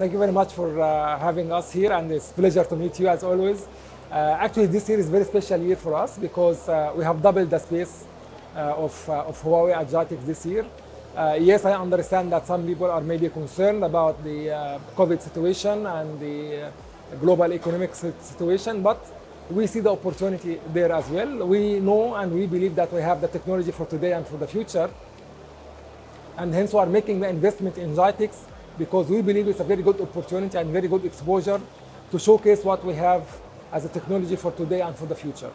Thank you very much for having us here, and it's a pleasure to meet you as always. Actually, this year is a very special year for us because we have doubled the space of Huawei at GITEX this year. Yes, I understand that some people are maybe concerned about the COVID situation and the global economic situation, but we see the opportunity there as well. We know and we believe that we have the technology for today and for the future, and hence we are making the investment in GITEX because we believe it's a very good opportunity and very good exposure to showcase what we have as a technology for today and for the future.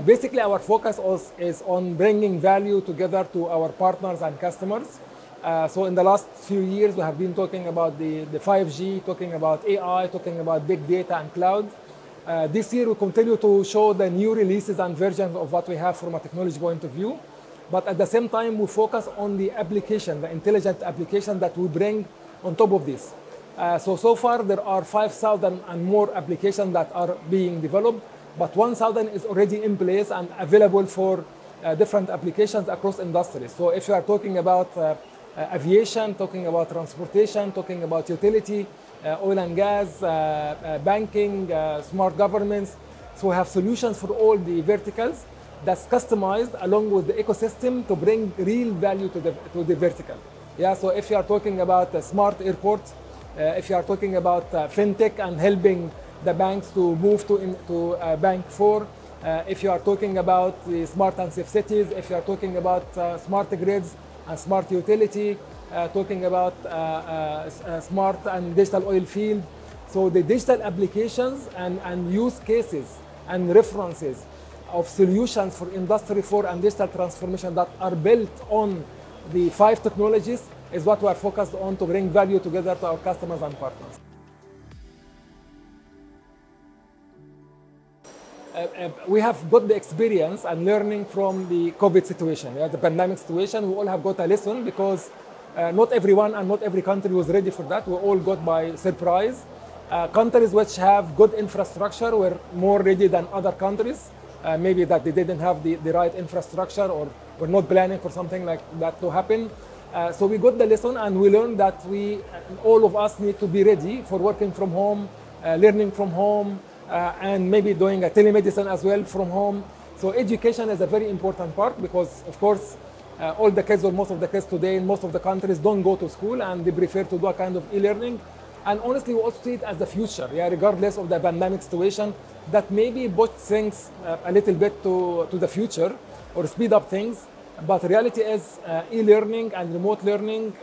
Basically, our focus is on bringing value together to our partners and customers. So in the last few years, we have been talking about the 5G, talking about AI, talking about big data and cloud. This year, we continue to show the new releases and versions of what we have from a technology point of view. But at the same time, we focus on the application, the intelligent application that we bring on top of this. So far, there are 5,000 and more applications that are being developed, but 1,000 is already in place and available for different applications across industries. So if you are talking about aviation, talking about transportation, talking about utility, oil and gas, banking, smart governments, so we have solutions for all the verticals that's customized along with the ecosystem to bring real value to the vertical. Yeah, so if you are talking about a smart airport, if you are talking about fintech and helping the banks to move to Bank 4, if you are talking about the smart and safe cities, if you are talking about smart grids and smart utility, talking about smart and digital oil field. So the digital applications and use cases and references of solutions for Industry 4 and digital transformation that are built on the 5 technologies is what we are focused on to bring value together to our customers and partners. We have got the experience and learning from the COVID situation, the pandemic situation. We all have got a lesson because not everyone and not every country was ready for that. We all got by surprise. Countries which have good infrastructure were more ready than other countries. Maybe that they didn't have the right infrastructure or were not planning for something like that to happen. So we got the lesson and we learned that all of us need to be ready for working from home, learning from home, and maybe doing a telemedicine as well from home. So education is a very important part because, of course, all the kids or most of the kids today in most of the countries don't go to school and they prefer to do a kind of e-learning. And honestly, we also see it as the future, regardless of the pandemic situation, that maybe push things a little bit to the future or speed up things. But reality is e-learning and remote learning,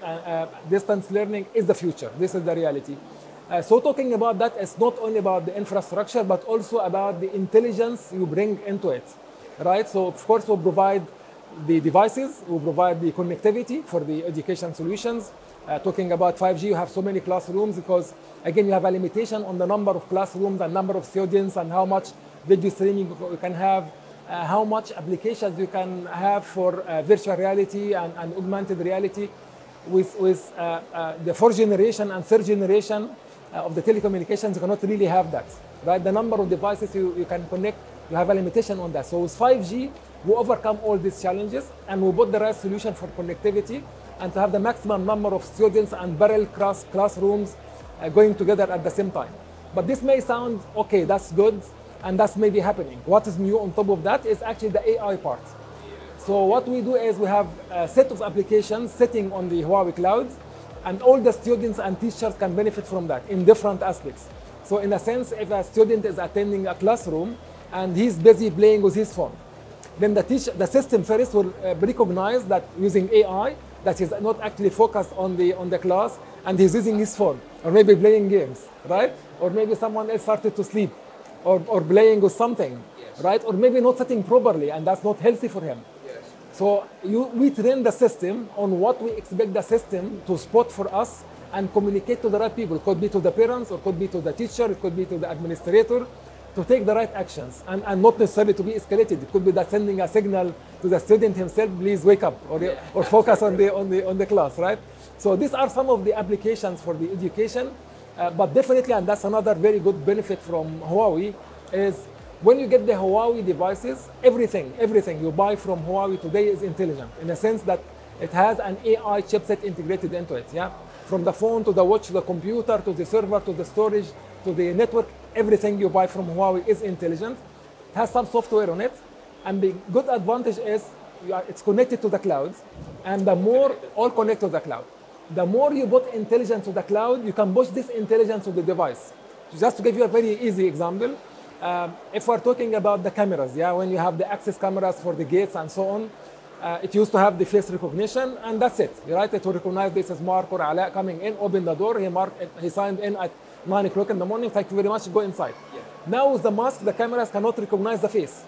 distance learning is the future. This is the reality. So talking about that, it's not only about the infrastructure, but also about the intelligence you bring into it, right? So of course, we'll provide the devices, we'll provide the connectivity for the education solutions. Talking about 5G, you have so many classrooms because, again, you have a limitation on the number of classrooms and number of students and how much video streaming you can have, how much applications you can have for virtual reality and augmented reality. With the 4th generation and 3rd generation of the telecommunications, you cannot really have that, right? The number of devices you can connect, you have a limitation on that. So with 5G, we overcome all these challenges and we put the right solution for connectivity and to have the maximum number of students and parallel classrooms going together at the same time. But this may sound, okay, that's good, and that's maybe happening. What is new on top of that is actually the AI part. So what we do is we have a set of applications sitting on the Huawei cloud, and all the students and teachers can benefit from that in different aspects. So in a sense, if a student is attending a classroom and he's busy playing with his phone, then the system first will recognize that using AI, that he's not actually focused on the class and he's using his phone or maybe playing games, right? Or maybe someone else started to sleep or playing with something, right? Or maybe not sitting properly and that's not healthy for him. So we train the system on what we expect the system to spot for us and communicate to the right people. It could be to the parents, or it could be to the teacher, it could be to the administrator, to take the right actions and not necessarily to be escalated. It could be that sending a signal to the student himself, please wake up or focus on the class, right? So these are some of the applications for the education, but definitely, and that's another very good benefit from Huawei, is when you get the Huawei devices, everything you buy from Huawei today is intelligent in the sense that it has an AI chipset integrated into it. Yeah. From the phone to the watch to the computer to the server to the storage to the network, everything you buy from Huawei is intelligent. It has some software on it, and the good advantage is it's connected to the cloud, and the more all connect to the cloud. The more you put intelligence to the cloud, you can push this intelligence to the device. Just to give you a very easy example, if we're talking about the cameras, yeah, when you have the access cameras for the gates and so on, it used to have the face recognition, and that's it, right? It will recognize this as Mark or Alaa coming in, open the door, he signed in at 9 o'clock in the morning, thank you very much, go inside. Yeah. Now with the mask, the cameras cannot recognize the face,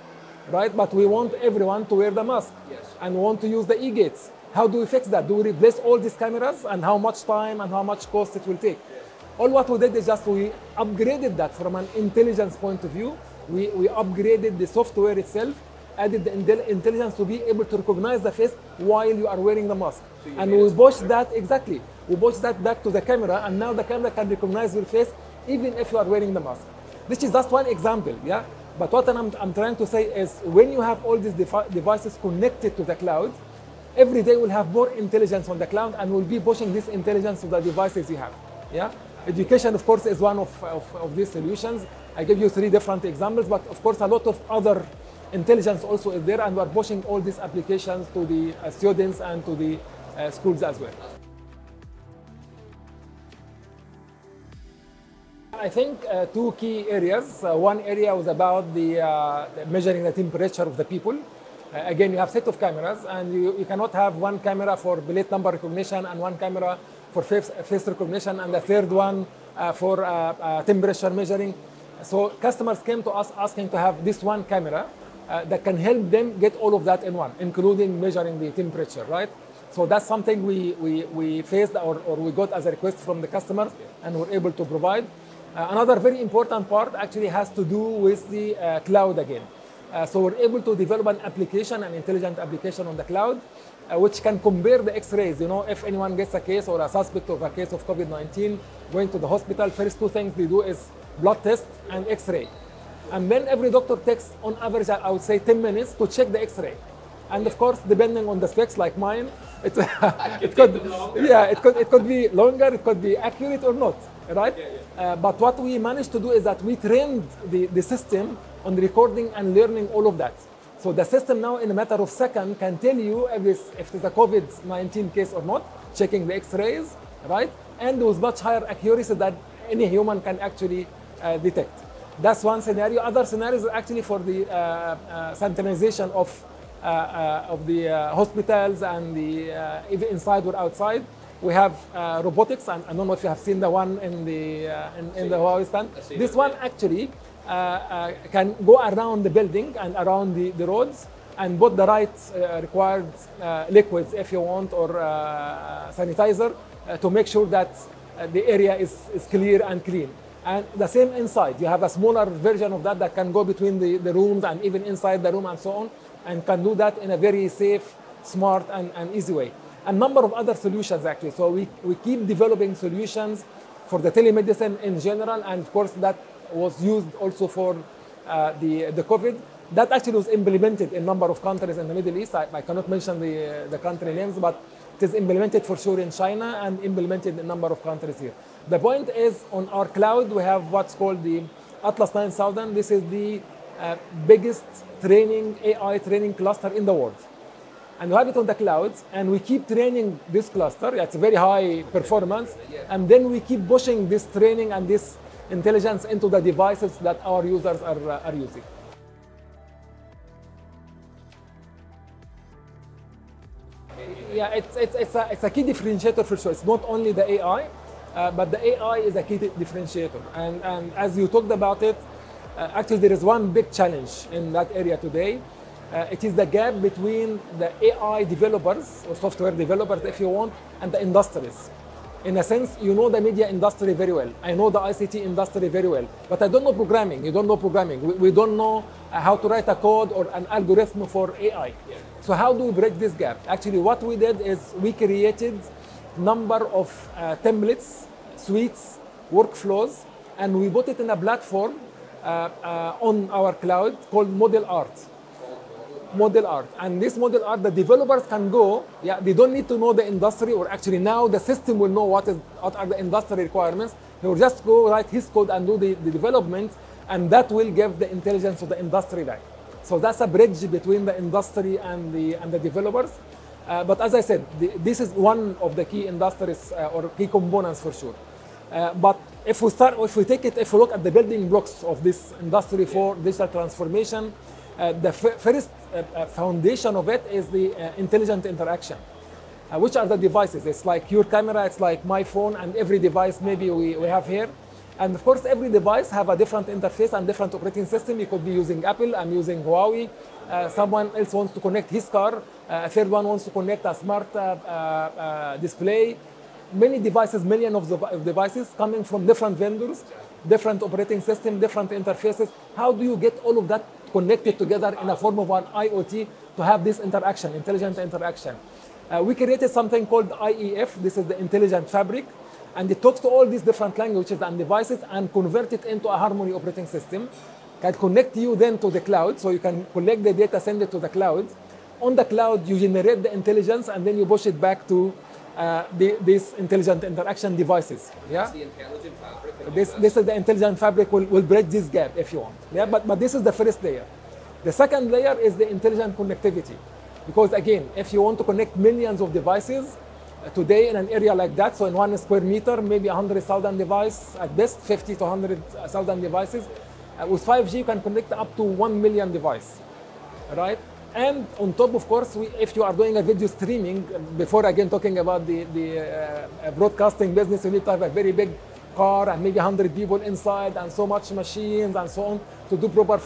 right? But we want everyone to wear the mask, yes, and we want to use the e-gates. How do we fix that? Do we replace all these cameras, and how much time and how much cost it will take? Yes. All what we did is just we upgraded that from an intelligence point of view. We upgraded the software itself, added the intelligence to be able to recognize the face while you are wearing the mask. So and we pushed that, exactly. We pushed that back to the camera, and now the camera can recognize your face even if you are wearing the mask. This is just one example, yeah? But what I'm trying to say is when you have all these devices connected to the cloud, every day we'll have more intelligence on the cloud, and we'll be pushing this intelligence to the devices you have, yeah? Education, of course, is one of these solutions. I gave you 3 different examples, but of course a lot of other intelligence also is there, and we're pushing all these applications to the students and to the schools as well. I think 2 key areas. One area was about the measuring the temperature of the people. Again, you have a set of cameras, and you cannot have one camera for plate number recognition and one camera for face recognition, and the third one for temperature measuring. So customers came to us asking to have this one camera that can help them get all of that in one, including measuring the temperature, right? So that's something we faced or we got as a request from the customers, and we're able to provide. Another very important part actually has to do with the cloud again. So we're able to develop an application, an intelligent application on the cloud, which can compare the X-rays. You know, if anyone gets a case or a suspect of a case of COVID-19 going to the hospital, first 2 things they do is blood test and X-ray. And then every doctor takes, on average, I would say 10 minutes to check the X-ray. And of course, depending on the specs like mine, it could be longer, it could be accurate or not, right? But what we managed to do is that we trained the system on recording and learning all of that. So the system now, in a matter of seconds, can tell you if it's a COVID-19 case or not, checking the X-rays, right? And with much higher accuracy that any human can actually detect. That's one scenario. Other scenarios are actually for the sanitization of the hospitals and even inside or outside. We have robotics, and I don't know if you have seen the one in the Huawei stand. This one actually can go around the building and around the roads and put the right required liquids, if you want, or sanitizer to make sure that the area is clear and clean. And the same inside, you have a smaller version of that can go between the rooms and even inside the room and so on, and can do that in a very safe, smart, and easy way. A number of other solutions actually. So we keep developing solutions for the telemedicine in general, and of course that was used also for the COVID. That actually was implemented in a number of countries in the Middle East. I cannot mention the country names, but it is implemented for sure in China and implemented in a number of countries here. The point is, on our cloud, we have what's called the Atlas 9000. This is the biggest AI training cluster in the world. And we have it on the cloud, and we keep training this cluster. It's very high performance. And then we keep pushing this training and this intelligence into the devices that our users are using. Yeah, it's a key differentiator for sure. It's not only the AI, but the AI is a key differentiator. And as you talked about it, actually there is one big challenge in that area today. It is the gap between the AI developers or software developers, if you want, and the industries. In a sense, you know the media industry very well. I know the ICT industry very well, but I don't know programming. You don't know programming. We don't know how to write a code or an algorithm for AI. Yeah. So how do we bridge this gap? Actually, what we did is we created a number of templates, suites, workflows, and we put it in a platform on our cloud called Model Art. model art. And this model art, the developers can go, they don't need to know the industry, or actually now the system will know what are the industry requirements. He will just go write his code and do the development, and that will give the intelligence of the industry back. So that's a bridge between the industry and the developers. But as I said, this is one of the key industries or key components for sure. But if we look at the building blocks of this industry for digital transformation, the first foundation of it is the intelligent interaction. Which are the devices? It's like your camera, it's like my phone, and every device maybe we have here. And of course, every device have a different interface and different operating system. You could be using Apple, I'm using Huawei. Someone else wants to connect his car. A third one wants to connect a smart display. Many devices, millions of devices coming from different vendors, different operating system, different interfaces. How do you get all of that connected together in a form of an IoT to have this interaction, intelligent interaction? We created something called IEF. This is the Intelligent Fabric. And it talks to all these different languages and devices and convert it into a Harmony operating system. Can connect you then to the cloud, so you can collect the data, send it to the cloud. On the cloud, you generate the intelligence, and then you push it back to these intelligent interaction devices. Yeah. The intelligent fabric. This is the intelligent fabric will bridge this gap if you want. Yeah. But this is the first layer. The second layer is the intelligent connectivity, because again, if you want to connect millions of devices today in an area like that, so in 1 square meter, maybe 100,000 devices at best, 50 to 100,000 devices. With 5G, you can connect up to 1 million devices, right? And on top, of course, if you are doing a video streaming, before again talking about the broadcasting business, you need to have a very big car and maybe 100 people inside and so much machines and so on to do proper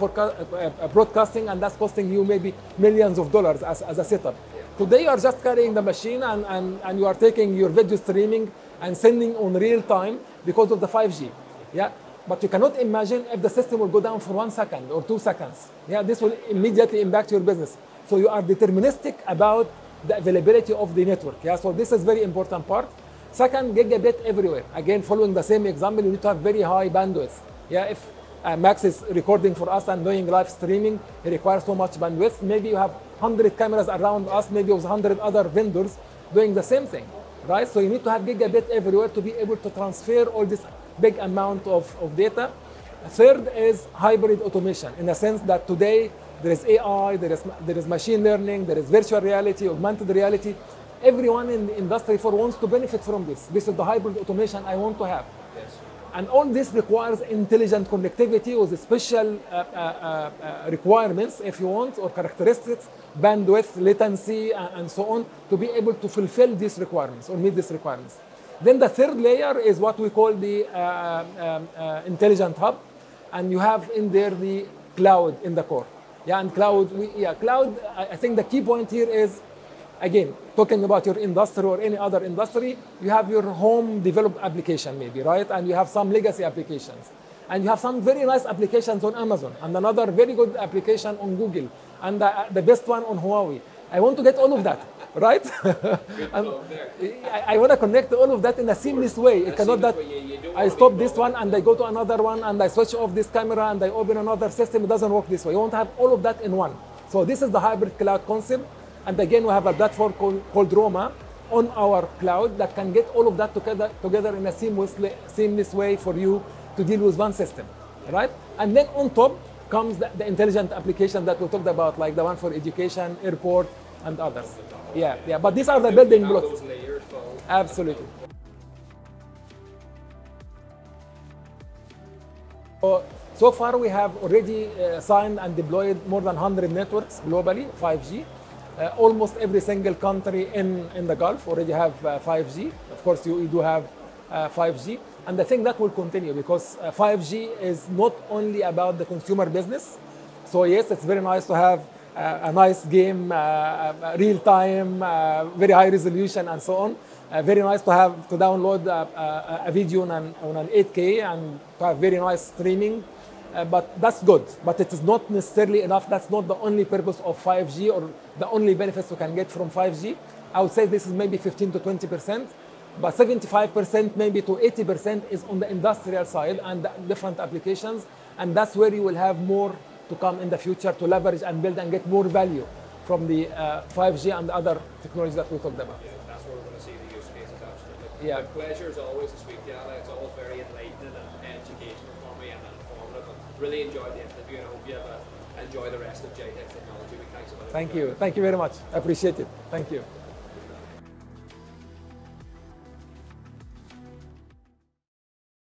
broadcasting, and that's costing you maybe millions of dollars as a setup. Today, you are just carrying the machine and you are taking your video streaming and sending on real time because of the 5G. Yeah. But you cannot imagine if the system will go down for 1 second or 2 seconds. Yeah, this will immediately impact your business. So you are deterministic about the availability of the network. Yeah, so this is very important part. Second, gigabit everywhere. Again, following the same example, you need to have very high bandwidth. Yeah, if Max is recording for us and doing live streaming, it requires so much bandwidth. Maybe you have 100 cameras around us, maybe with 100 other vendors doing the same thing, right? So you need to have gigabit everywhere to be able to transfer all this big amount of data. Third is hybrid automation, in the sense that today there is AI, there is machine learning, there is virtual reality, augmented reality. Everyone in the industry wants to benefit from this. This is the hybrid automation I want to have. Yes. And all this requires intelligent connectivity with special requirements, if you want, or characteristics, bandwidth, latency, and so on, to be able to fulfill these requirements or meet these requirements. Then the third layer is what we call the intelligent hub, and you have in there the cloud in the core. Yeah, and cloud. I think the key point here is, again, talking about your industry or any other industry, you have your home developed application maybe, right? And you have some legacy applications, and you have some very nice applications on Amazon, and another very good application on Google, and the best one on Huawei. I want to get all of that, right? I want to connect all of that in a seamless way. It cannot that I stop this one and I go to another one and I switch off this camera and I open another system. It doesn't work this way. You want to have all of that in one. So this is the hybrid cloud concept. And again, we have a platform called Roma on our cloud that can get all of that together in a seamless way for you to deal with one system, right? And then on top comes the intelligent application that we talked about, like the one for education, airport, and others. Yeah. But these are the building blocks. Absolutely. So far, we have already signed and deployed more than 100 networks globally, 5G. Almost every single country in the Gulf already have 5G. Of course, you do have 5G. And I think that will continue because 5G is not only about the consumer business. So yes, it's very nice to have a nice game, real time, very high resolution, and so on. Very nice to have to download a video on an 8K and to have very nice streaming. But that's good. But it is not necessarily enough. That's not the only purpose of 5G or the only benefits we can get from 5G. I would say this is maybe 15 to 20%. But 75%, maybe to 80% is on the industrial side and the different applications. And that's where you will have more to come in the future to leverage and build and get more value from the 5G and other technologies that we talked about. Yeah, that's where we're going to see the use cases, absolutely. Yeah. My pleasure as always to speak to you, Alaa. It's always very enlightening and educational for me and informative. And really enjoyed the interview, and I hope you enjoy the rest of GITEX Technology Week. Thanks a lot. Thank you. Thank you very much. I appreciate it. Thank you.